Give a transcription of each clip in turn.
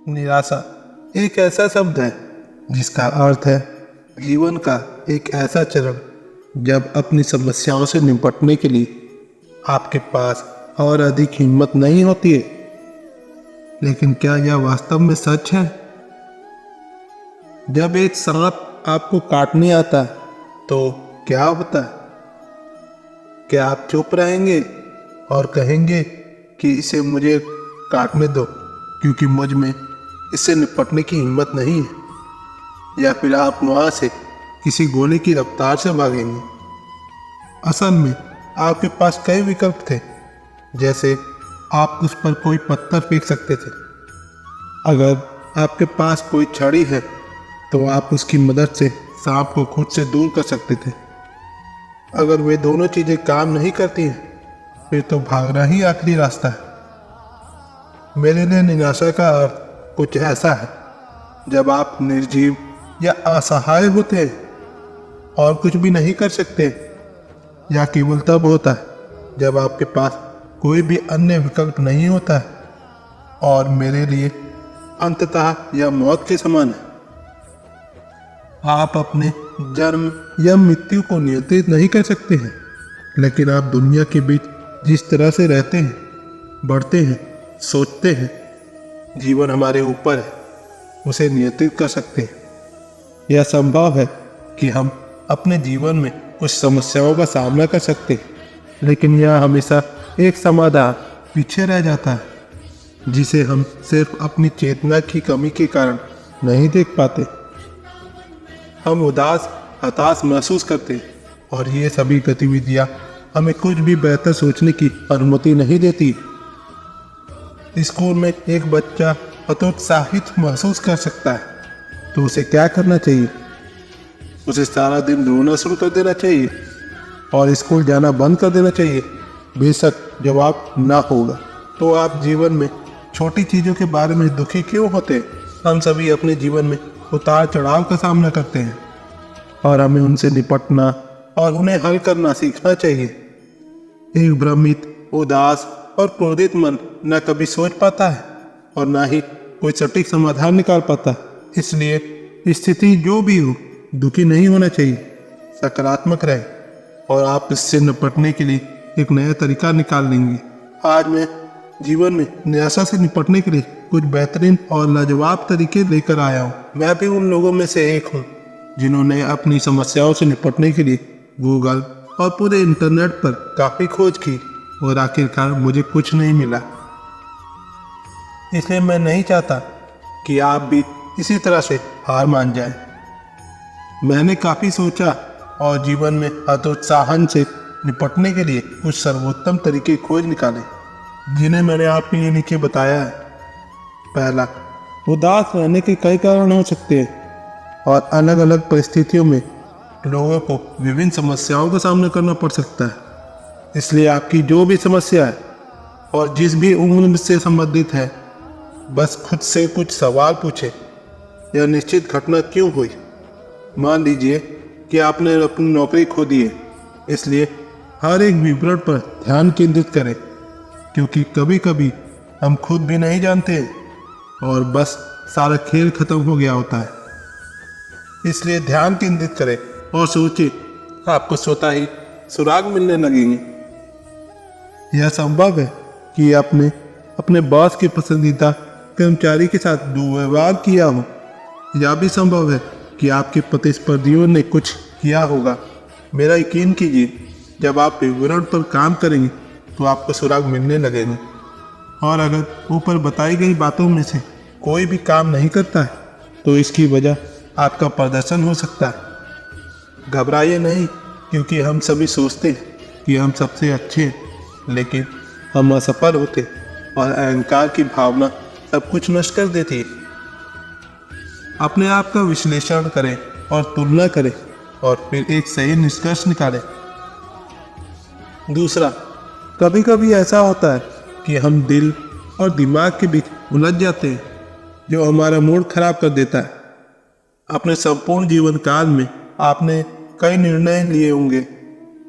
निराशा एक ऐसा शब्द है जिसका अर्थ है जीवन का एक ऐसा चरण जब अपनी समस्याओं से निपटने के लिए आपके पास और अधिक हिम्मत नहीं होती है। लेकिन क्या यह वास्तव में सच है? जब एक सांप आपको काटने आता है तो क्या होता है? क्या आप चुप रहेंगे और कहेंगे कि इसे मुझे काटने दो क्योंकि मुझ में इससे निपटने की हिम्मत नहीं है? या फिर आप वहां से किसी गोले की रफ्तार से भागेंगे? असल में आपके पास कई विकल्प थे। जैसे आप उस पर कोई पत्थर फेंक सकते थे। अगर आपके पास कोई छड़ी है तो आप उसकी मदद से सांप को खुद से दूर कर सकते थे। अगर वे दोनों चीजें काम नहीं करती हैं फिर तो भागना ही आखिरी रास्ता है। मेरे लिए निराशा का अर्थ कुछ ऐसा है जब आप निर्जीव या असहाय होते हैं और कुछ भी नहीं कर सकते, या केवल तब होता है जब आपके पास कोई भी अन्य विकल्प नहीं होता है और मेरे लिए अंततः यह मौत के समान है। आप अपने जन्म या मृत्यु को नियंत्रित नहीं कर सकते हैं, लेकिन आप दुनिया के बीच जिस तरह से रहते हैं, बढ़ते हैं, सोचते हैं, जीवन हमारे ऊपर है, उसे नियंत्रित कर सकते हैं। यह संभव है कि हम अपने जीवन में कुछ समस्याओं का सामना कर सकते हैं, लेकिन यह हमेशा एक समाधान पीछे रह जाता है जिसे हम सिर्फ अपनी चेतना की कमी के कारण नहीं देख पाते। हम उदास, हताश महसूस करते हैं और ये सभी गतिविधियां हमें कुछ भी बेहतर सोचने की अनुमति नहीं देती। स्कूल में एक बच्चा हतोत्साहित महसूस कर सकता है तो उसे क्या करना चाहिए? उसे सारा दिन रोना शुरू कर देना चाहिए और स्कूल जाना बंद कर देना चाहिए? बेशक जवाब ना होगा। तो आप जीवन में छोटी चीज़ों के बारे में दुखी क्यों होते हैं? हम सभी अपने जीवन में उतार चढ़ाव का सामना करते हैं और हमें उनसे निपटना और उन्हें हल करना सीखना चाहिए। एक भ्रमित, उदास और क्रोधित मन न कभी सोच पाता है और ना ही कोई सटीक समाधान निकाल पाता। इसलिए स्थिति जो भी हो, दुखी नहीं होना चाहिए, सकारात्मक रहे और आप इससे निपटने के लिए एक नया तरीका निकाल लेंगे। आज मैं जीवन में निराशा से निपटने के लिए कुछ बेहतरीन और लाजवाब तरीके लेकर आया हूँ। मैं भी उन लोगों में से एक हूँ जिन्होंने अपनी समस्याओं से निपटने के लिए गूगल और पूरे इंटरनेट पर काफ़ी खोज की और आखिरकार मुझे कुछ नहीं मिला। इसलिए मैं नहीं चाहता कि आप भी इसी तरह से हार मान जाएं। मैंने काफ़ी सोचा और जीवन में हतोत्साहन से निपटने के लिए कुछ सर्वोत्तम तरीके खोज निकाले जिन्हें मैंने आपके लिए नीचे बताया है। पहला, उदास रहने के कई कारण हो सकते हैं और अलग अलग परिस्थितियों में लोगों को विभिन्न समस्याओं का सामना करना पड़ सकता है। इसलिए आपकी जो भी समस्या है और जिस भी उम्र से संबंधित है, बस खुद से कुछ सवाल पूछे। यह निश्चित घटना क्यों हुई? मान लीजिए कि आपने अपनी नौकरी खो दी है, इसलिए हर एक विवरण पर ध्यान केंद्रित करें, क्योंकि कभी कभी हम खुद भी नहीं जानते हैं और बस सारा खेल खत्म हो गया होता है। इसलिए ध्यान केंद्रित करें और सोचिए, आपको स्वतः ही सुराग मिलने लगेंगे। यह संभव है कि आपने अपने बॉस के पसंदीदा कर्मचारी के साथ दुर्व्यवहार किया हो। यह भी संभव है कि आपके प्रतिस्पर्धियों ने कुछ किया होगा। मेरा यकीन कीजिए, जब आप विवरण पर काम करेंगे तो आपको सुराग मिलने लगेंगे। और अगर ऊपर बताई गई बातों में से कोई भी काम नहीं करता है तो इसकी वजह आपका प्रदर्शन हो सकता है। घबराइए नहीं, क्योंकि हम सभी सोचते हैं कि हम सबसे अच्छे हैं, लेकिन हम असफल होते और अहंकार की भावना सब कुछ नष्ट कर देती है। अपने आप का विश्लेषण करें और तुलना करें और फिर एक सही निष्कर्ष निकालें। दूसरा, कभी कभी ऐसा होता है कि हम दिल और दिमाग के बीच उलझ जाते हैं, जो हमारा मूड खराब कर देता है। अपने संपूर्ण जीवन काल में आपने कई निर्णय लिए होंगे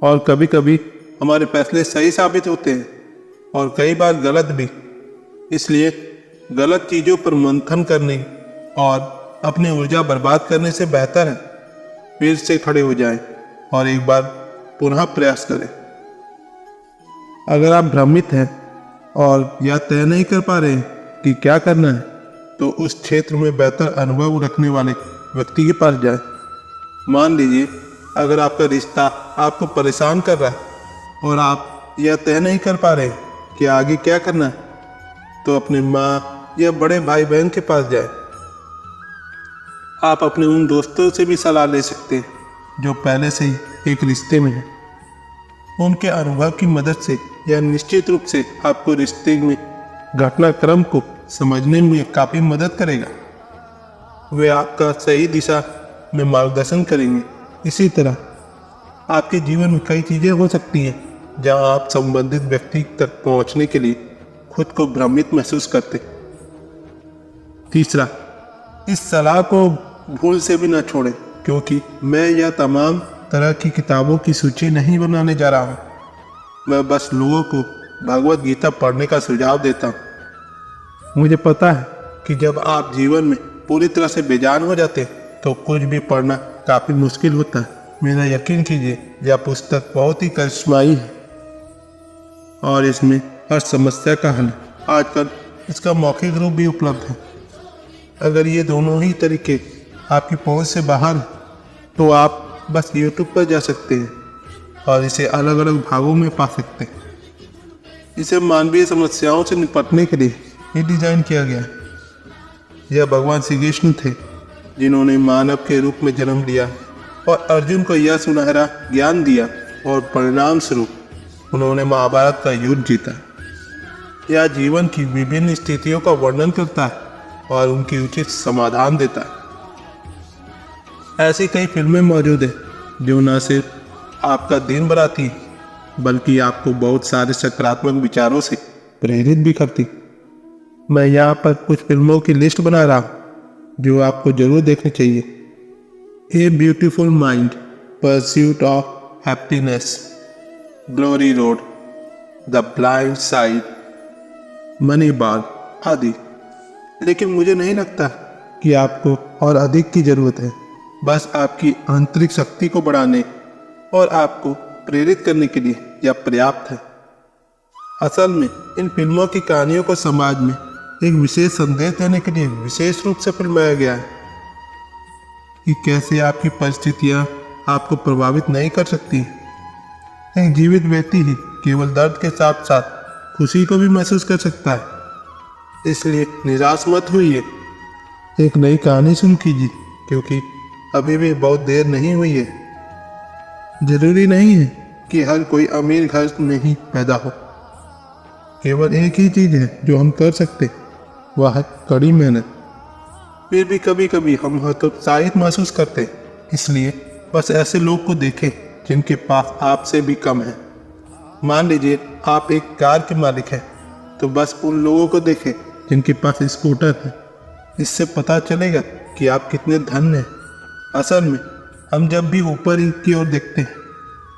और कभी कभी हमारे फैसले सही साबित होते हैं और कई बार गलत भी। इसलिए गलत चीजों पर मंथन करने और अपनी ऊर्जा बर्बाद करने से बेहतर है फिर से खड़े हो जाएं और एक बार पुनः प्रयास करें। अगर आप भ्रमित हैं और या तय नहीं कर पा रहे कि क्या करना है, तो उस क्षेत्र में बेहतर अनुभव रखने वाले व्यक्ति के पास जाएं। मान लीजिए अगर आपका रिश्ता आपको परेशान कर रहा है और आप यह तय नहीं कर पा रहे कि आगे क्या करना है, तो अपनी माँ या बड़े भाई बहन के पास जाएं। आप अपने उन दोस्तों से भी सलाह ले सकते हैं जो पहले से ही एक रिश्ते में हैं। उनके अनुभव की मदद से यह निश्चित रूप से आपको रिश्ते में घटनाक्रम को समझने में काफ़ी मदद करेगा। वे आपका सही दिशा में मार्गदर्शन करेंगे। इसी तरह आपके जीवन में कई चीज़ें हो सकती हैं जहां आप संबंधित व्यक्ति तक पहुंचने के लिए खुद को भ्रमित महसूस करते। तीसरा, इस सलाह को भूल से भी न छोड़ें, क्योंकि मैं यह तमाम तरह की किताबों की सूची नहीं बनाने जा रहा हूँ। मैं बस लोगों को भगवत गीता पढ़ने का सुझाव देता हूँ। मुझे पता है कि जब आप जीवन में पूरी तरह से बेजान हो जाते हैं तो कुछ भी पढ़ना काफ़ी मुश्किल होता है। मेरा यकीन कीजिए, यह पुस्तक बहुत ही करिश्माई है और इसमें हर समस्या का हल आजकल इसका मौखिक रूप भी उपलब्ध है। अगर ये दोनों ही तरीके आपकी पहुंच से बाहर हैं, तो आप बस YouTube पर जा सकते हैं और इसे अलग अलग भागों में पा सकते हैं। इसे मानवीय समस्याओं से निपटने के लिए ही डिजाइन किया गया है। यह भगवान श्री कृष्ण थे जिन्होंने मानव के रूप में जन्म लिया और अर्जुन को यह सुनहरा ज्ञान दिया और परिणाम स्वरूप उन्होंने महाभारत का युद्ध जीता। यह जीवन की विभिन्न स्थितियों का वर्णन करता है और उनकी उचित समाधान देता है। ऐसी कई फिल्में मौजूद हैं जो न सिर्फ आपका दिन बनाती हैं बल्कि आपको बहुत सारे सकारात्मक विचारों से प्रेरित भी करती। मैं यहाँ पर कुछ फिल्मों की लिस्ट बना रहा हूँ जो आपको जरूर देखनी चाहिए। A beautiful mind, pursuit of happiness, glory road, the blind side, moneyball आदि। लेकिन मुझे नहीं लगता कि आपको और अधिक की जरूरत है। बस आपकी आंतरिक शक्ति को बढ़ाने और आपको प्रेरित करने के लिए यह पर्याप्त है। असल में इन फिल्मों की कहानियों को समाज में एक विशेष संदेश देने के लिए विशेष रूप से फिल्माया गया है कि कैसे आपकी परिस्थितियां आपको प्रभावित नहीं कर सकती। एक जीवित व्यक्ति ही केवल दर्द के साथ साथ खुशी को भी महसूस कर सकता है। इसलिए निराश मत होइए, एक नई कहानी शुरू कीजिए, क्योंकि अभी भी बहुत देर नहीं हुई है। जरूरी नहीं है कि हर कोई अमीर घर में ही पैदा हो। केवल एक ही चीज है जो हम कर सकते, वह है कड़ी मेहनत। फिर भी कभी कभी हम हतोत्साहित महसूस करते, इसलिए बस ऐसे लोग को देखें जिनके पास आपसे भी कम है। मान लीजिए आप एक कार के मालिक हैं, तो बस उन लोगों को देखें जिनके पास स्कूटर है। इससे पता चलेगा कि आप कितने धन्य हैं। असल में हम जब भी ऊपर की ओर देखते हैं,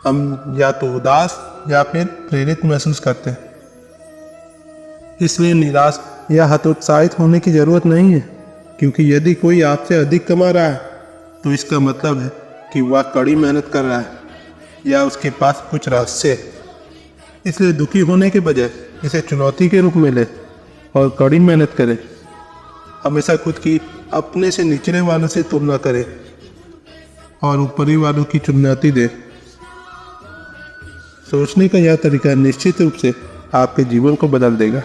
हम या तो उदास या फिर प्रेरित महसूस करते हैं। इसलिए निराश या हतोत्साहित होने की जरूरत नहीं है, क्योंकि यदि कोई आपसे अधिक कमा रहा है तो इसका मतलब है कि वह कड़ी मेहनत कर रहा है या उसके पास कुछ रहस्य है। इसलिए दुखी होने के बजाय इसे चुनौती के रूप में ले और कड़ी मेहनत करें। हमेशा खुद की अपने से निचले वालों से तुलना करें और ऊपरी वालों की चुनौती दें। सोचने का यह तरीका निश्चित रूप से आपके जीवन को बदल देगा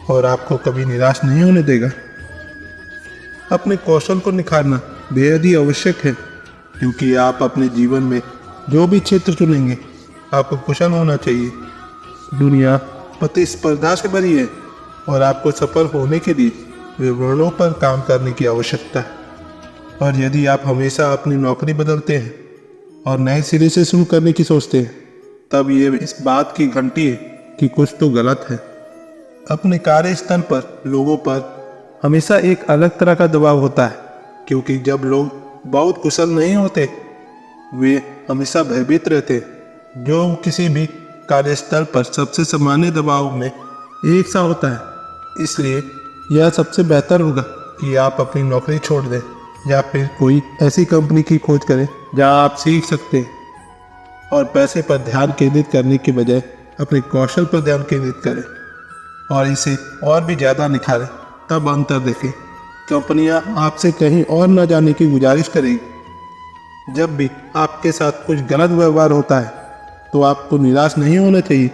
और आपको कभी निराश नहीं होने देगा। अपने कौशल को निखारना बेहद ही आवश्यक है, क्योंकि आप अपने जीवन में जो भी क्षेत्र चुनेंगे आपको कुशल होना चाहिए। दुनिया प्रतिस्पर्धा से भरी है और आपको सफल होने के लिए विवरणों पर काम करने की आवश्यकता है। और यदि आप हमेशा अपनी नौकरी बदलते हैं और नए सिरे से शुरू करने की सोचते हैं, तब ये इस बात की घंटी है कि कुछ तो गलत है। अपने कार्यस्थल पर लोगों पर हमेशा एक अलग तरह का दबाव होता है, क्योंकि जब लोग बहुत कुशल नहीं होते, वे हमेशा भयभीत रहते, जो किसी भी कार्यस्थल पर सबसे सामान्य दबाव में एक सा होता है। इसलिए यह सबसे बेहतर होगा कि आप अपनी नौकरी छोड़ दें या फिर कोई ऐसी कंपनी की खोज करें जहां आप सीख सकते हैं और पैसे पर ध्यान केंद्रित करने के बजाय अपने कौशल पर ध्यान केंद्रित करें और इसे और भी ज़्यादा निखारें। तब अंतर देखें। कंपनियां आपसे कहीं और न जाने की गुजारिश करेगी। जब भी आपके साथ कुछ गलत व्यवहार होता है तो आपको निराश नहीं होना चाहिए,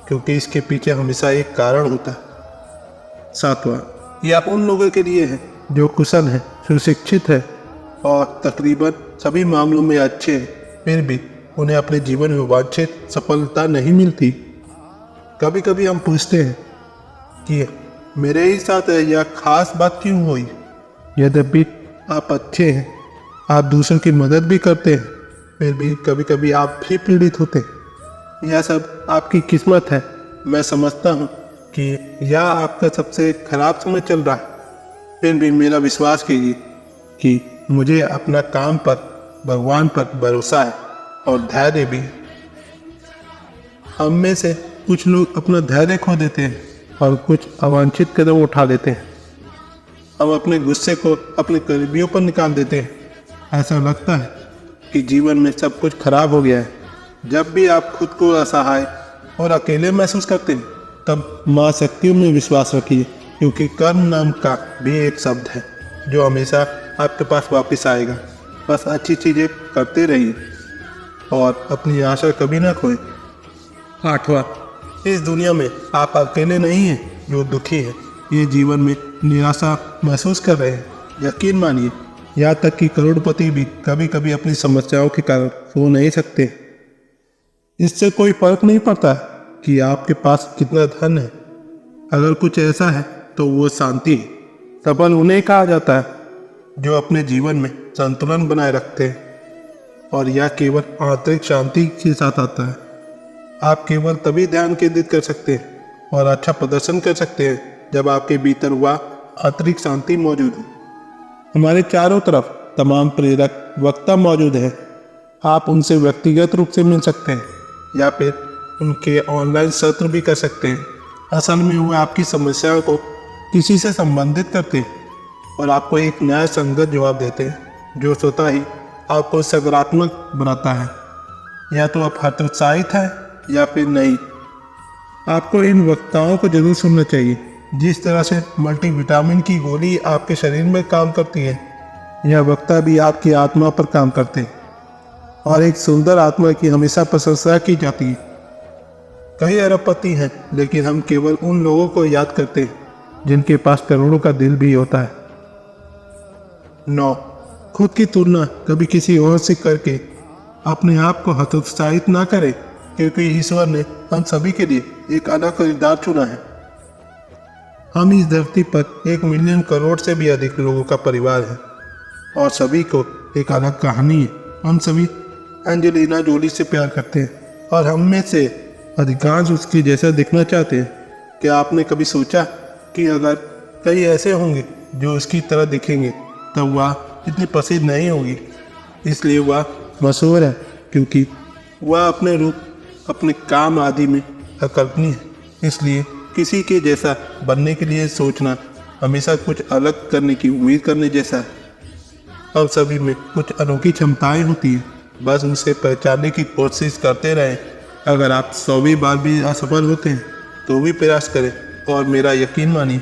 क्योंकि इसके पीछे हमेशा एक कारण होता है। सातवां, यह उन लोगों के लिए है जो कुशल हैं, सुशिक्षित है और तकरीबन सभी मामलों में अच्छे हैं, फिर भी उन्हें अपने जीवन में वांछित सफलता नहीं मिलती। कभी कभी हम पूछते हैं कि मेरे ही साथ यह खास बात क्यों हुई। यद्यपि आप अच्छे हैं, आप दूसरों की मदद भी करते हैं, फिर भी कभी कभी आप भी पीड़ित होते हैं। यह सब आपकी किस्मत है। मैं समझता हूँ कि यह आपका सबसे खराब समय चल रहा है, फिर भी मेरा विश्वास कीजिए कि मुझे अपना काम पर, भगवान पर भरोसा है और धैर्य भी। हम में से कुछ लोग अपना धैर्य खो देते हैं और कुछ अवांछित कदम उठा लेते हैं। हम अपने गुस्से को अपने करीबियों पर निकाल देते हैं। ऐसा लगता है कि जीवन में सब कुछ खराब हो गया है। जब भी आप खुद को असहाय और अकेले महसूस करते हैं, तब माँ शक्तियों में विश्वास रखिए, क्योंकि कर्म नाम का भी एक शब्द है जो हमेशा आपके पास वापस आएगा। बस अच्छी चीज़ें करते रहिए और अपनी आशा कभी ना खोएं। आठवां, इस दुनिया में आप अकेले नहीं हैं जो दुखी हैं, ये जीवन में निराशा महसूस कर रहे हैं। यकीन मानिए, यहाँ तक कि करोड़पति भी कभी कभी अपनी समस्याओं के कारण सो नहीं सकते। इससे कोई फर्क नहीं पड़ता कि आपके पास कितना धन है। अगर कुछ ऐसा है तो वो शांति है। सफल उन्हें कहा जाता है जो अपने जीवन में संतुलन बनाए रखते हैं, और यह केवल आंतरिक शांति के साथ आता है। आप केवल तभी ध्यान केंद्रित कर सकते हैं और अच्छा प्रदर्शन कर सकते हैं जब आपके भीतर वह आंतरिक शांति मौजूद हो। हमारे चारों तरफ तमाम प्रेरक वक्ता मौजूद हैं। आप उनसे व्यक्तिगत रूप से मिल सकते हैं या फिर उनके ऑनलाइन सत्र भी कर सकते हैं। असल में वो आपकी समस्याओं को किसी से संबंधित करते हैं और आपको एक न्याय संगत जवाब देते हैं जो स्वतः ही आपको सकारात्मक बनाता है। या तो आप हतोत्साहित हैं या फिर नहीं। आपको इन वक्ताओं को जरूर सुनना चाहिए। जिस तरह से मल्टीविटामिन की गोली आपके शरीर में काम करती है, यह वक्ता भी आपकी आत्मा पर काम करते हैं, और एक सुंदर आत्मा की हमेशा प्रशंसा की जाती है। कई अरबपति हैं, लेकिन हम केवल उन लोगों को याद करते हैं जिनके पास करोड़ों का दिल भी होता है। 9, खुद की तुलना कभी किसी और से करके अपने आप को हतोत्साहित ना करें, क्योंकि ईश्वर ने हम सभी के लिए एक अलग किरदार चुना है। हम इस धरती पर 1 मिलियन करोड़ से भी अधिक लोगों का परिवार है और सभी को एक अलग कहानी है। हम सभी एंजेलिना जोली से प्यार करते हैं और हम में से अधिकांश उसके जैसा दिखना चाहते हैं। क्या आपने कभी सोचा कि अगर कई ऐसे होंगे जो उसकी तरह दिखेंगे, तब वह इतनी प्रसिद्ध नहीं होगी। इसलिए वह मशहूर है क्योंकि वह अपने रूप, अपने काम आदि में अकल्पनीय है। इसलिए किसी के जैसा बनने के लिए सोचना हमेशा कुछ अलग करने की उम्मीद करने जैसा है। हम सभी में कुछ अनोखी क्षमताएं होती हैं, बस उसे पहचानने की कोशिश करते रहें। अगर आप 100वीं बार भी असफल होते हैं तो भी प्रयास करें, और मेरा यकीन मानिए,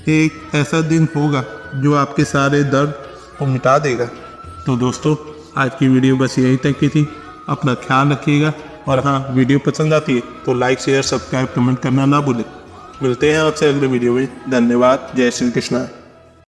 एक ऐसा दिन होगा जो आपके सारे दर्द को मिटा देगा। तो दोस्तों, आज की वीडियो बस यही तक की थी। अपना ख्याल रखिएगा, और हाँ, वीडियो पसंद आती है तो लाइक, शेयर, सब्सक्राइब, कमेंट करना ना भूलें। मिलते हैं आपसे अगले वीडियो में। धन्यवाद। जय श्री कृष्णा।